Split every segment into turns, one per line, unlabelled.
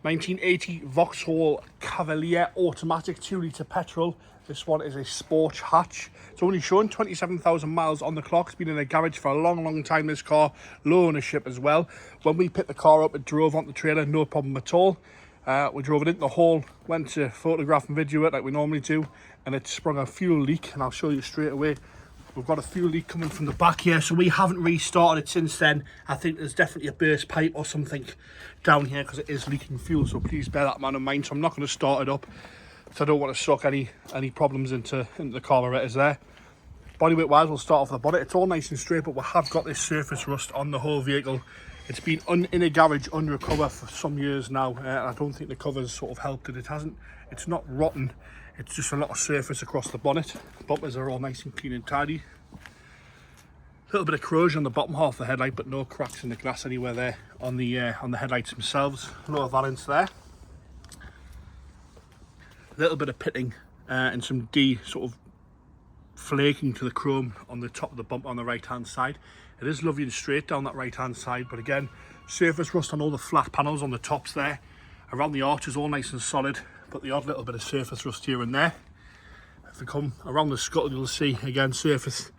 1980 Vauxhall Cavalier automatic 2-litre petrol. This one is a sports hatch. It's only shown 27,000 miles on the clock. It's been in a garage for a long time, this car. Low ownership as well. When we picked the car up, it drove onto the trailer, no problem at all. We drove it into the hall, went to photograph and video it like we normally do, and it sprung a fuel leak, and I'll show you straight away. We've got a fuel leak coming from the back here, so we haven't restarted it since then. I think there's definitely a burst pipe or something down here because it is leaking fuel, so please bear that in mind. So I'm not going to start it up, so I don't want to suck any problems into the carburetors there. Bodyweight wise, we'll start off the bonnet. It's all nice and straight, but we have got this surface rust on the whole vehicle. It's been in a garage under a cover for some years now. I don't think the cover's sort of helped it. It's not rotten. It's just a lot of surface across the bonnet. Bumpers are all nice and clean and tidy. A little bit of corrosion on the bottom half of the headlight, but no cracks in the glass anywhere there on the headlights themselves. Lower valance there. A little bit of pitting and some sort of flaking to the chrome on the top of the bumper on the right hand side. It is lovely and straight down that right hand side, but again, surface rust on all the flat panels on the tops there. Around the arches, all nice and solid, but the odd little bit of surface rust here and there. If we come around the scuttle, you'll see again surface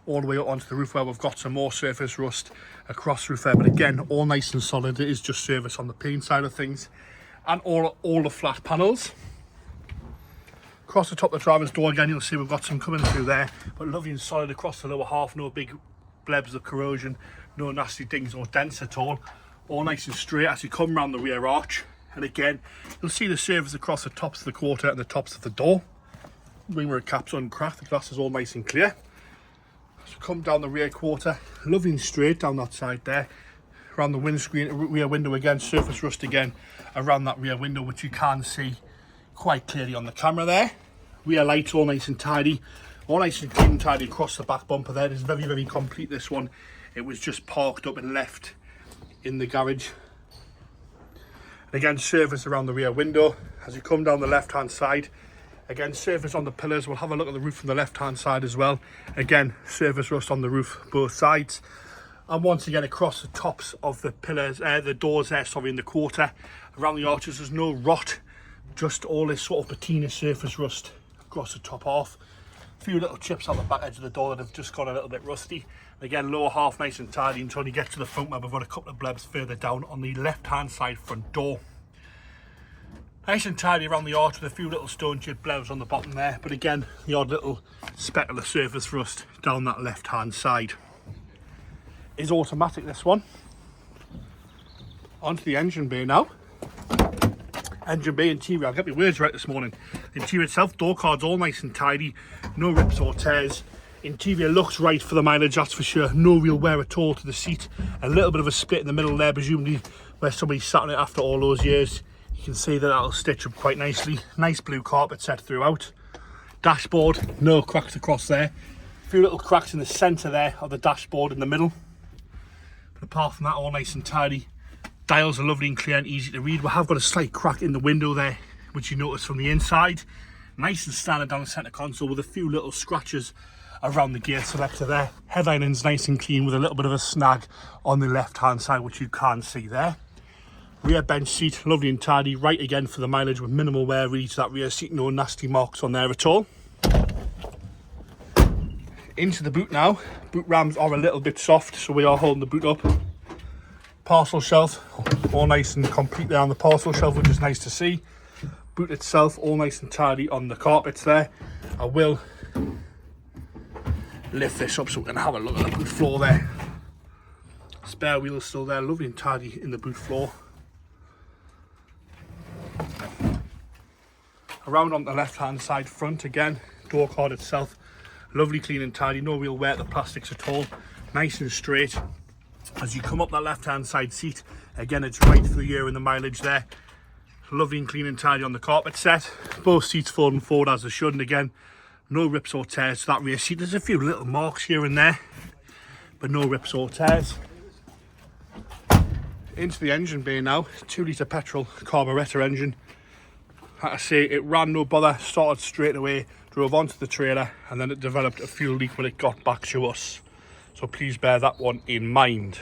all the way up onto the roof where we've got some more surface rust across the roof there, but again, all nice and solid. It is just surface on the paint side of things, and all the flat panels. Across the top of the driver's door again, you'll see we've got some coming through there, but lovely and solid across the lower half. No big blebs of corrosion, no nasty dings or dents at all nice and straight as you come around the rear arch. And again, you'll see the surface across the tops of the quarter and the tops of the door. Wing mirror caps uncracked, the glass is all nice and clear. So come down the rear quarter, lovely and straight down that side there. Around the windscreen, rear window again, surface rust again around that rear window, which you can see quite clearly on the camera there. Rear lights all nice and tidy, all nice and clean and tidy across the back bumper there. It's very complete, this one. It was just parked up and left in the garage. And again, surface around the rear window as you come down the left hand side. Again, surface on the pillars. We'll have a look at the roof from the left hand side as well. Again, surface rust on the roof both sides, and once again across the tops of the pillars, the doors there, sorry, in the quarter. Around the arches, there's no rot, just all this sort of patina surface rust across the top half. A few little chips on the back edge of the door that have just gone a little bit rusty. Again, lower half nice and tidy until you get to the front where we've got a couple of blebs further down on the left hand side front door. Nice and tidy around the arch with a few little stone chip blebs on the bottom there, but again, the odd little speck of the surface rust down that left hand side. Is automatic, this one. Onto the engine bay now. Engine bay interior, I'll get my words right this morning. The interior itself, door cards all nice and tidy, no rips or tears. Interior looks right for the mileage, that's for sure. No real wear at all to the seat. A little bit of a split in the middle there, presumably where somebody sat on it after all those years. You can see that that'll stitch up quite nicely. Nice blue carpet set throughout. Dashboard, no cracks across there. A few little cracks in the centre there of the dashboard in the middle. But apart from that, all nice and tidy. Dials are lovely and clear and easy to read. We have got a slight crack in the window there, which you notice from the inside. Nice and standard down the centre console with a few little scratches around the gear selector there. Headlining's nice and clean with a little bit of a snag on the left hand side, which you can see there. Rear bench seat, lovely and tidy, right again for the mileage with minimal wear really to that rear seat, no nasty marks on there at all. Into the boot now. Boot rams are a little bit soft, so we are holding the boot up. Parcel shelf, all nice and complete there on the parcel shelf, which is nice to see. Boot itself, all nice and tidy on the carpets there. I will lift this up so we can have a look at the boot floor there. Spare wheel is still there, lovely and tidy in the boot floor. Around on the left hand side front again, door card itself, lovely clean and tidy, no real wear at the plastics at all, nice and straight. As you come up that left hand side seat, again it's right for the year and the mileage there. Lovely and clean and tidy on the carpet set. Both seats folding forward as they should, and again, no rips or tears to that rear seat. There's a few little marks here and there, but no rips or tears. Into the engine bay now, 2-litre petrol carburettor engine. Like I say, it ran no bother, started straight away, drove onto the trailer, and then it developed a fuel leak when it got back to us. So please bear that one in mind.